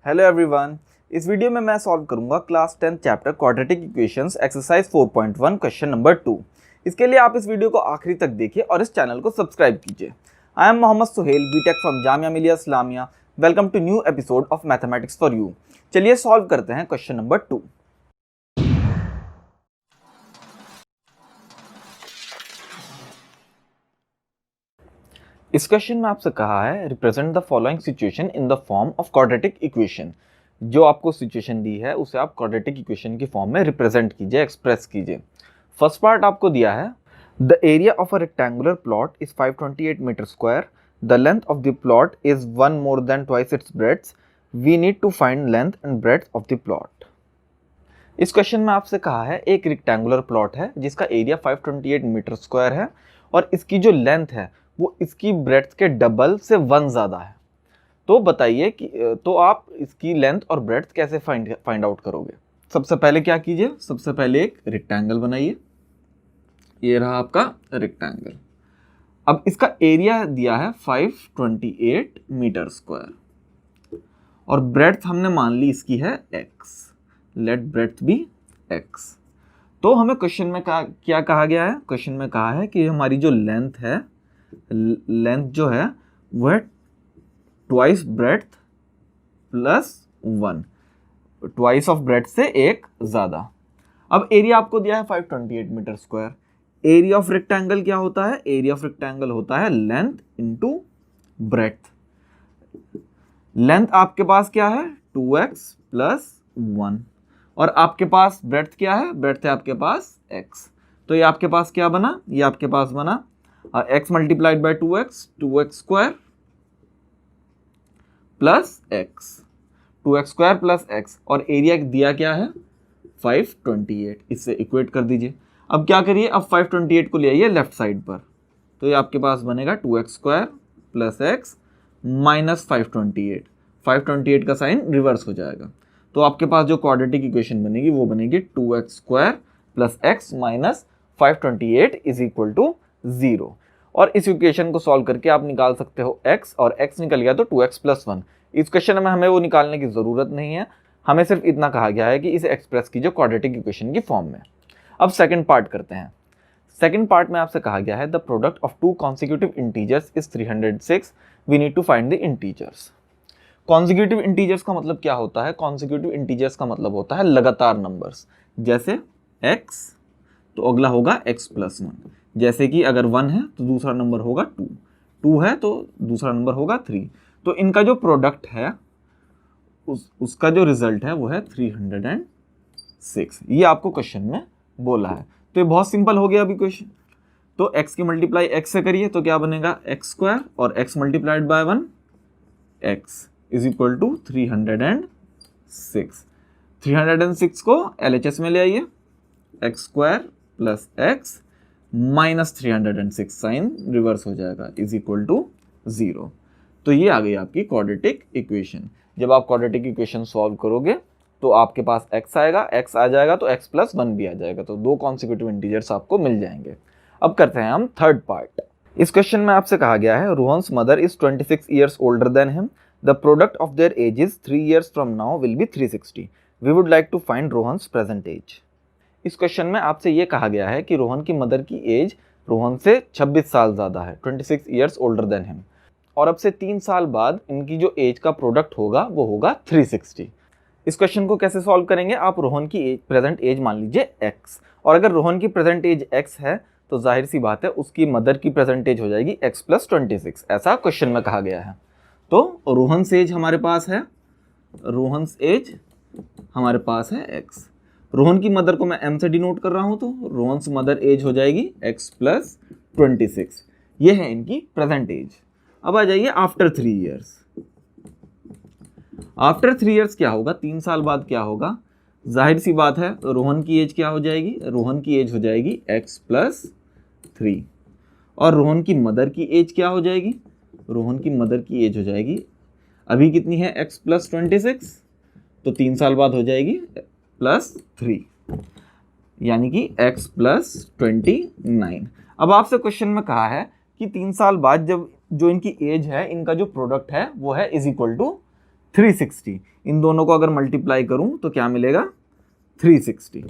Hello everyone. इस video में मैं सॉल्व करूंगा class 10 chapter quadratic equations exercise 4.1 question number 2। इसके लिए आप इस वीडियो को आखिरी तक देखिए और इस चैनल को सब्सक्राइब कीजिए। I am Mohammad Suhel, BTech from Jamia Millia Islamia. Welcome to new episode of mathematics for you. चलिए सॉल्व करते हैं क्वेश्चन नंबर 2। इस क्वेश्चन में आपसे कहा है represent the following situation in the form of quadratic equation. जो आपको सिचुएशन दी है उसे आप क्वाड्रेटिक इक्वेशन की फॉर्म में रिप्रेजेंट कीजिए, एक्सप्रेस कीजिए। फर्स्ट पार्ट आपको दिया है the area of a rectangular plot is 528 metre square, the length of the plot is 1 more than twice its breadth, we need to find length and breadth of the plot. इस question में आपसे कहा है एक rectangular plot है जिसका area 528 metre square है और इसकी जो लेंथ है वो इसकी ब्रेड्थ के डबल से 1 ज़्यादा है। तो बताइए कि तो आप इसकी लेंथ और ब्रेड्थ कैसे फाइंड आउट करोगे। सबसे पहले क्या कीजिए, सबसे पहले एक रेक्टेंगल बनाइए। ये रहा आपका रेक्टेंगल। अब इसका एरिया दिया है 528 मीटर स्क्वायर और ब्रेड्थ हमने मान ली इसकी है x। Let breadth be x। तो हमें क्वेश्चन में क्या कहा गया है, क्वेश्चन में कहा है कि हमारी जो लेंथ है, लेंथ जो है वह twice breadth plus 1, twice of breadth से एक ज़्यादा। अब एरिया आपको दिया है 528 metre square. Area of rectangle क्या होता है, एरिया ऑफ रेक्टेंगल होता है लेंथ इंटू ब्रेड्थ। लेंथ आपके पास क्या है 2x प्लस 1 और आपके पास ब्रेड्थ क्या है, ब्रेड्थ है आपके पास x। तो ये आपके पास क्या बना, ये आपके पास बना x multiplied by 2x square plus x, 2x square plus x और एरिया दिया क्या है 528। इससे इक्वेट कर दीजिए। अब क्या करिए, अब 528 को ले आइए लेफ्ट साइड पर। तो ये आपके पास बनेगा 2x square plus x minus 528। 528 का साइन रिवर्स हो जाएगा। तो आपके पास जो क्वाड्रेटिक इक्वेशन बनेगी वो बनेगी 2x square plus x minus 528 is equal to 0। और इस इक्वेशन को सॉल्व करके आप निकाल सकते हो x, और x निकल गया तो 2x प्लस 1। इस क्वेश्चन में हमें वो निकालने की ज़रूरत नहीं है, हमें सिर्फ इतना कहा गया है कि इसे एक्सप्रेस कीजिए क्वाड्रेटिक इक्वेशन की फॉर्म में। अब सेकंड पार्ट करते हैं। सेकंड पार्ट में आपसे कहा गया है the product of two consecutive integers is 306, we need to find the integers. Consecutive integers का मतलब क्या होता है, कॉन्सिक्यूटिव इंटीजर्स का मतलब होता है लगातार नंबर्स। जैसे x तो अगला होगा x प्लस 1। जैसे कि अगर 1 है तो दूसरा नंबर होगा 2, 2 है तो दूसरा नंबर होगा 3। तो इनका जो प्रोडक्ट है उसका जो रिजल्ट है वो है 306। ये आपको क्वेश्चन में बोला है। तो ये बहुत सिंपल हो गया अभी क्वेश्चन। तो x की मल्टीप्लाई x से करिए तो क्या बनेगा x स्क्वायर और x multiplied by 1 x is equal to 306। 306 को LHS में ले आइए, x square plus x minus 306 sign reverse हो जाएगा इज इक्वल टू 0। तो ये आ गई आपकी क्वाड्रेटिक इक्वेशन। जब आप क्वाड्रेटिक इक्वेशन सॉल्व करोगे तो आपके पास x आएगा, x आ जाएगा तो x प्लस 1 भी आ जाएगा। तो दो कॉन्सिक्यूटिव इंटीजर्स आपको मिल जाएंगे। अब करते हैं हम थर्ड पार्ट। इस क्वेश्चन में आपसे कहा गया है Rohan's mother is 26 years older than him, the product of their ages 3 years from now will be 360, we would like to find Rohan's present age. इस क्वेश्चन में आपसे ये कहा गया है कि रोहन की मदर की एज रोहन से 26 साल ज़्यादा है, 26 ईयर्स ओल्डर देन हिम, और अब से 3 साल बाद इनकी जो एज का प्रोडक्ट होगा वो होगा 360। इस क्वेश्चन को कैसे सॉल्व करेंगे, आप रोहन की एज प्रेजेंट एज मान लीजिए x, और अगर रोहन की प्रेजेंट एज x है तो जाहिर सी बात है उसकी मदर की प्रेजेंट एज हो जाएगी x प्लस 26। ऐसा क्वेश्चन में कहा गया है। तो रोहन्स एज हमारे पास है, रोहन्स एज हमारे पास है x। रोहन की मदर को मैं m से डिनोट कर रहा हूं तो रोहन्स मदर एज हो जाएगी x प्लस 26। ये है इनकी प्रेजेंट एज। अब आ जाइए आफ्टर 3 years। आफ्टर 3 years क्या होगा, 3 साल बाद क्या होगा, जाहिर सी बात है रोहन की एज क्या हो जाएगी, रोहन की एज हो जाएगी x प्लस 3 और रोहन की मदर की एज क्या हो जाएगी, रोहन की मदर की एज हो जाएगी अभी कितनी है x प्लस 26, तो 3 साल बाद हो जाएगी प्लस 3 यानी कि x प्लस 29। अब आपसे क्वेश्चन में कहा है कि 3 साल बाद जब जो इनकी एज है, इनका जो प्रोडक्ट है वो है इज इक्वल टू 360। इन दोनों को अगर मल्टीप्लाई करूं तो क्या मिलेगा 360।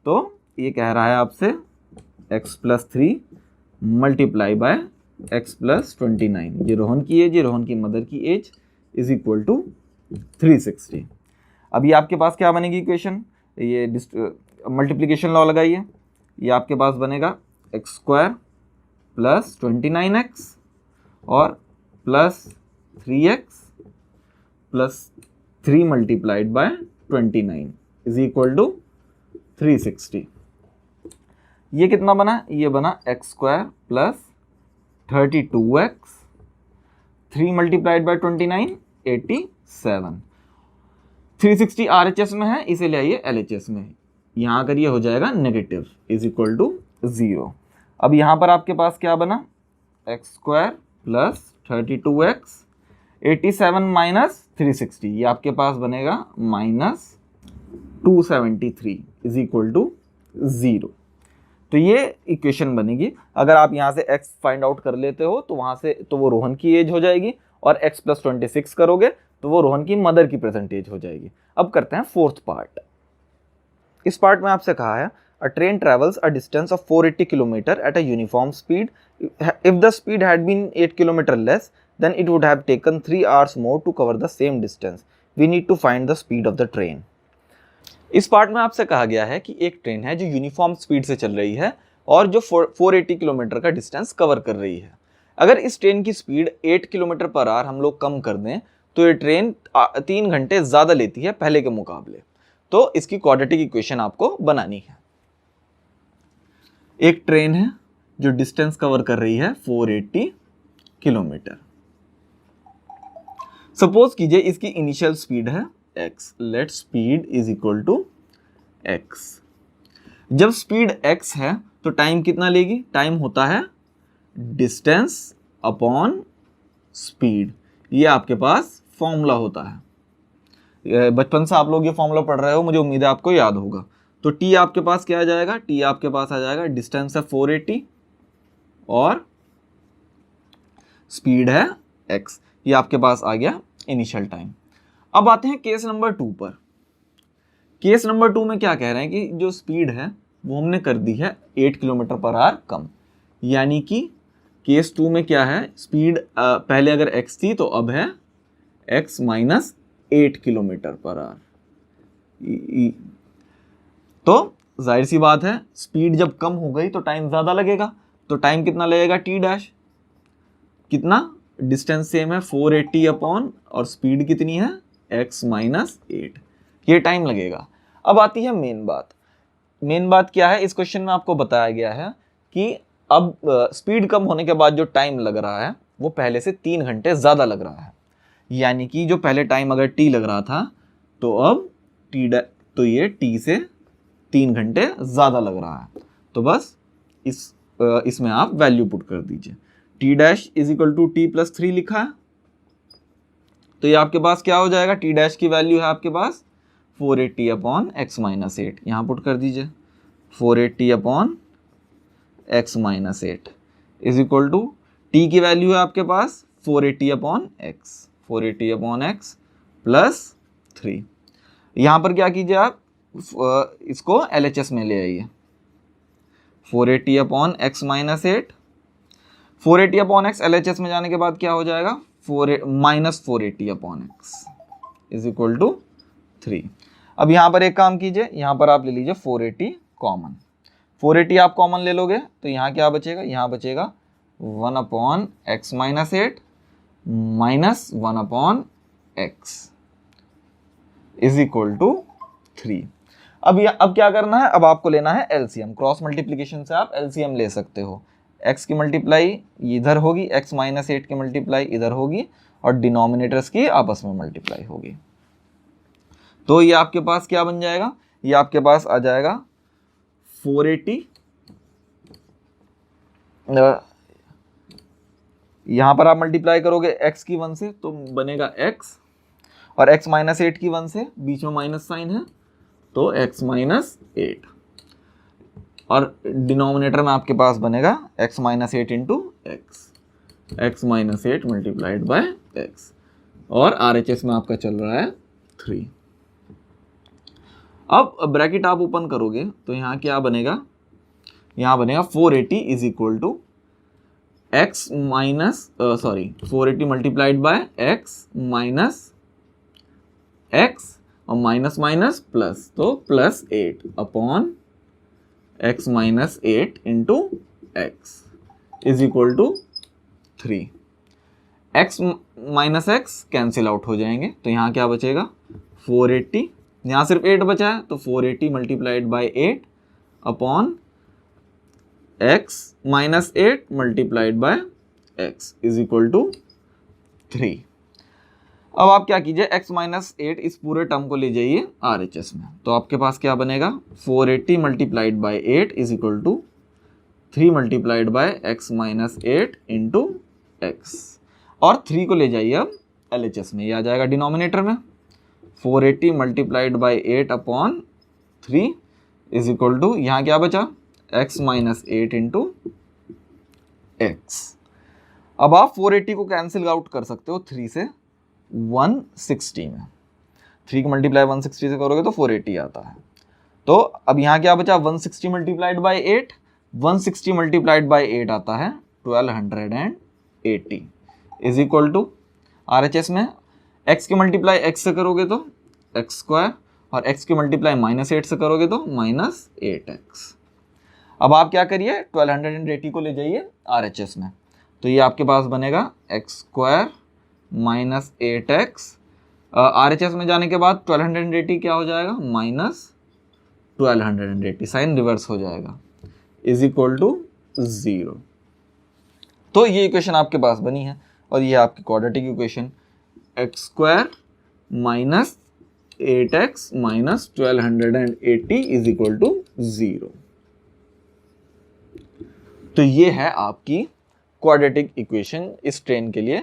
तो ये कह रहा है आपसे x plus 3 multiply by x plus 29, ये रोहन की एज, ये रोहन की मदर की एज, इज इक्वल टू 360। अब ये आपके पास क्या बनेगी इक्वेशन, ये मल्टीप्लीकेशन लॉ लगाइए, ये आपके पास बनेगा एक्स स्क्वायर प्लस 29x और plus 3x plus 3 multiplied by 29 is equal to 360। ये कितना बना, ये बना x square plus 32x 3 multiplied by 29 87। 360 RHS में है, इसे ले आइए LHS में, यहाँ अगर ये हो जाएगा नेगेटिव इज इक्वल टू 0। अब यहाँ पर आपके पास क्या बना, x square plus 32x 87 minus 360, ये आपके पास बनेगा माइनस 273 इज इक्वल टू 0। तो ये इक्वेशन बनेगी। अगर आप यहाँ से x फाइंड आउट कर लेते हो तो वहाँ से तो वो रोहन की एज हो जाएगी, और x प्लस 26 करोगे तो वो रोहन की मदर की प्रेजेंट एज हो जाएगी। अब करते हैं फोर्थ पार्ट। इस पार्ट में आपसे कहा है a train travels a distance of 480 kilometre at a uniform speed, if the speed had been 8 kilometre less than it would have taken 3 hours more to cover the same distance, we need to find the speed of the train. इस part में आपसे कहा गया है कि एक train है जो यूनिफॉर्म स्पीड से चल रही है और जो 480 किलोमीटर का डिस्टेंस कवर कर रही है। अगर इस ट्रेन की स्पीड 8 किलोमीटर पर आवर हम लोग कम कर दें तो ये ट्रेन 3 घंटे ज़्यादा लेती है पहले के मुकाबले। तो इसकी क्वाड्रेटिक इक्वेशन आपको बनानी है। एक ट्रेन है जो डिस्टेंस कवर कर रही है 480 किलोमीटर। सपोज कीजिए इसकी इनिशियल स्पीड है x, let speed is equal to x। जब स्पीड x है तो टाइम कितना लेगी, टाइम होता है डिस्टेंस अपॉन स्पीड, ये आपके पास फॉर्मूला होता है। बचपन से आप लोग ये फॉर्मूला पढ़ रहे हो, मुझे उम्मीद है आपको याद होगा। तो t आपके पास क्या आ जाएगा, t आपके पास आ जाएगा डिस्टेंस है 480 और स्पीड है x, ये आपके पास आ गया इनिशियल टाइम। अब आते हैं केस नंबर 2 पर। केस नंबर 2 में क्या कह रहे हैं कि जो स्पीड है वो हमने कर दी है 8 किलोमीटर पर आवर कम, यानी कि केस 2 में क्या है, स्पीड पहले अगर x थी तो अब है x minus 8 kilometre per hour. तो जाहिर सी बात है स्पीड जब कम हो गई तो टाइम ज़्यादा लगेगा, तो टाइम कितना लगेगा t डैश, कितना, डिस्टेंस सेम है 480 अपॉन और स्पीड कितनी है x माइनस 8, ये टाइम लगेगा। अब आती है मेन बात। मेन बात क्या है, इस क्वेश्चन में आपको बताया गया है कि अब स्पीड कम होने के बाद जो टाइम लग रहा है वो पहले से 3 घंटे ज़्यादा लग रहा है, यानी कि जो पहले टाइम अगर t लग रहा था तो अब तो ये t से 3 घंटे ज़्यादा लग रहा है। तो बस इसमें आप वैल्यू पुट कर दीजिए, t dash is equal to t plus 3 लिखा है, तो ये आपके पास क्या हो जाएगा, t डैश की वैल्यू है आपके पास 480 अपॉन एक्स माइनस 8, यहाँ पुट कर दीजिए 480 upon x minus 8 is equal to t की वैल्यू है आपके पास 480 upon x, 480 upon x plus 3। यहाँ पर क्या कीजिए आप, इसको LHS में ले आइए, 480 upon x minus 8, 480 upon x LHS में जाने के बाद क्या हो जाएगा, minus 480 upon x is equal to 3। अब यहाँ पर एक काम कीजिए, यहाँ पर आप ले लीजिए 480 कॉमन, 480 आप कॉमन ले लोगे तो यहाँ क्या बचेगा, यहाँ बचेगा 1 upon x minus 8 minus 1 upon x is equal to 3। अब क्या करना है, अब आपको लेना है एलसीएम, क्रॉस मल्टीप्लीकेशन से आप एलसीएम ले सकते हो। x की मल्टीप्लाई इधर होगी, x माइनस 8 की मल्टीप्लाई इधर होगी और डिनोमिनेटर्स की आपस में मल्टीप्लाई होगी। तो ये आपके पास क्या बन जाएगा, ये आपके पास आ जाएगा 480, यहाँ पर आप मल्टीप्लाई करोगे x की 1 से तो बनेगा x, और x माइनस 8 की 1 से, बीच में माइनस साइन है तो x माइनस 8, और डिनोमिनेटर में आपके पास बनेगा x minus 8 into x, x minus 8 multiplied bye x. और RHS में आपका चल रहा है 3। अब ब्रैकेट आप ओपन करोगे तो यहाँ क्या बनेगा, यहाँ बनेगा 480 is equal to x minus 480 multiplied by x minus x और माइनस माइनस प्लस, तो plus 8 upon x minus 8 into x is equal to 3। x minus x cancel out हो जाएंगे, तो यहाँ क्या बचेगा 480, यहाँ सिर्फ 8 बचा है तो 480 multiplied by 8 upon x minus 8 multiplied by x is equal to 3। अब आप क्या कीजिए, x माइनस 8 इस पूरे टर्म को ले जाइए RHS में, तो आपके पास क्या बनेगा 480 multiplied by 8 is equal to 3 multiplied by x minus 8 into x, और 3 को ले जाइए अब LHS में, ये आ जाएगा डिनोमिनेटर में 480 multiplied by 8 upon 3 is equal to, यहाँ क्या बचा x माइनस 8 इंटू एक्स। अब आप 480 को कैंसिल आउट कर सकते हो 3 से 160 में, 3 को मल्टीप्लाई 160 से करोगे तो 480 आता है। तो अब यहाँ क्या बचा 160 मल्टीप्लाइड बाई 8, 160 मल्टीप्लाइड बाई 8 आता है 1280 इज इक्वल टू RHS में x की मल्टीप्लाई x से करोगे तो एक्स स्क्वायर, और x की मल्टीप्लाई माइनस 8 से करोगे तो माइनस 8x। अब आप क्या करिए 1280 को ले जाइए RHS में, तो ये आपके पास बनेगा x square minus 8x, RHS में जाने के बाद 1280 क्या हो जाएगा माइनस 1280, साइन रिवर्स हो जाएगा इज इक्वल टू 0। तो ये इक्वेशन आपके पास बनी है, और ये आपकी quadratic equation x square minus 8x minus 1280 is equal to 0। तो ये है आपकी क्वाड्रेटिक इक्वेशन इस ट्रेन के लिए,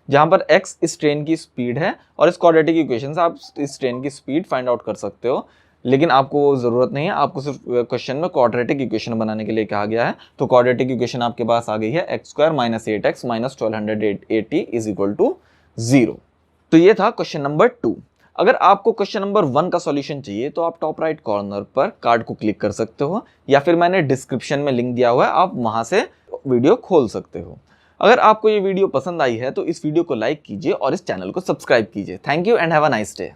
जहां पर x इस ट्रेन की स्पीड है, और इस क्वाड्रेटिक इक्वेशन से आप इस ट्रेन की स्पीड फाइंड आउट कर सकते हो, लेकिन आपको वो ज़रूरत नहीं है, आपको सिर्फ क्वेश्चन में क्वाड्रेटिक इक्वेशन बनाने के लिए कहा गया है। तो क्वाड्रेटिक इक्वेशन आपके पास आ गई है x square minus 8x minus 1280 is equal to 0। तो ये था क्वेश्चन नंबर 2। अगर आपको क्वेश्चन नंबर 1 का सॉल्यूशन चाहिए तो आप टॉप राइट कॉर्नर पर कार्ड को क्लिक कर सकते हो, या फिर मैंने डिस्क्रिप्शन में लिंक दिया हुआ है, आप वहां से वीडियो खोल सकते हो। अगर आपको ये वीडियो पसंद आई है तो इस वीडियो को लाइक कीजिए और इस चैनल को सब्सक्राइब कीजिए। Thank you and have a nice day.